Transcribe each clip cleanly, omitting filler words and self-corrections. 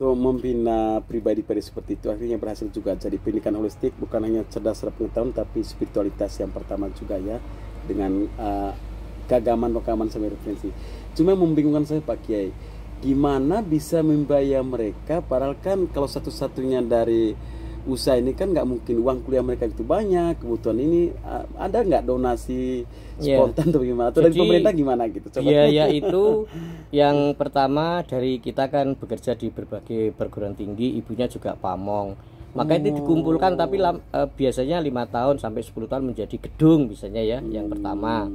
Untuk membina pribadi-pribadi seperti itu akhirnya berhasil juga. Jadi pendidikan holistik bukan hanya cerdas secara pengetahuan, tapi spiritualitas yang pertama juga ya, dengan keagamaan sama referensi. Cuma membingungkan saya Pak Kiai, gimana bisa membayar mereka, padahal kan kalau satu-satunya dari usaha ini kan nggak mungkin uang kuliah mereka itu banyak, kebutuhan ini ada nggak donasi spontan atau gimana, atau dari pemerintah gimana gitu? Coba. Ya itu yang pertama, dari kita kan bekerja di berbagai perguruan tinggi, ibunya juga pamong, maka itu dikumpulkan, tapi biasanya 5 tahun sampai 10 tahun menjadi gedung misalnya ya. Yang pertama.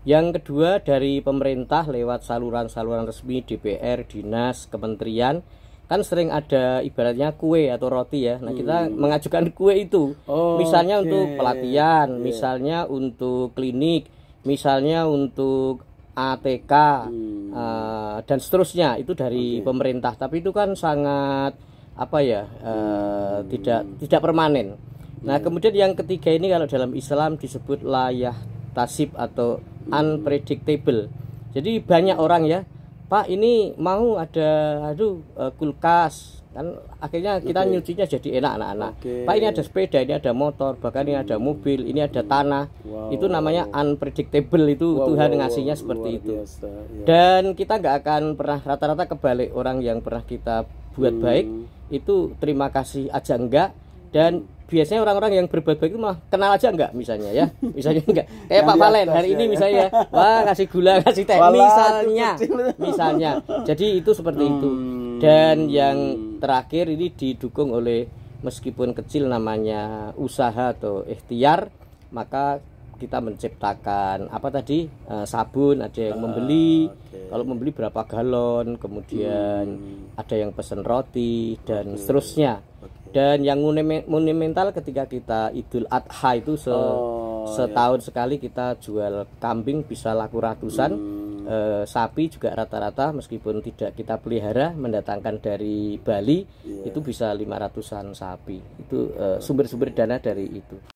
Yang kedua, dari pemerintah lewat saluran-saluran resmi, DPR, dinas, kementerian, kan sering ada ibaratnya kue atau roti ya. Nah, kita mengajukan kue itu, misalnya untuk pelatihan, misalnya untuk klinik, misalnya untuk ATK, dan seterusnya, itu dari pemerintah. Tapi itu kan sangat apa ya, tidak permanen. Nah, kemudian yang ketiga ini kalau dalam Islam disebut layah tasib atau unpredictable. Jadi banyak orang ya, Pak ini mau ada kulkas, kan akhirnya kita nyucinya jadi enak anak-anak. Pak ini ada sepeda, ini ada motor, bahkan ini ada mobil, ini ada tanah. Itu namanya unpredictable, itu Tuhan ngasihnya seperti itu. Biasa, ya. Dan kita nggak akan pernah, rata-rata kebalik, orang yang pernah kita buat baik itu terima kasih aja enggak, dan biasanya orang-orang yang berbuat baik itu malah kenal aja enggak, misalnya ya, misalnya enggak kayak Pak Valen hari ini misalnya, wah kasih gula, kasih teh misalnya, jadi itu seperti itu. Dan yang terakhir ini didukung oleh, meskipun kecil namanya usaha atau ikhtiar, maka kita menciptakan apa tadi, sabun, ada yang membeli, kalau membeli berapa galon, kemudian ada yang pesen roti dan seterusnya. Dan yang monumental ketika kita Idul Adha itu setahun sekali kita jual kambing, bisa laku ratusan. Sapi juga rata-rata meskipun tidak kita pelihara, mendatangkan dari Bali, itu bisa 500-an sapi. Itu sumber-sumber dana dari itu.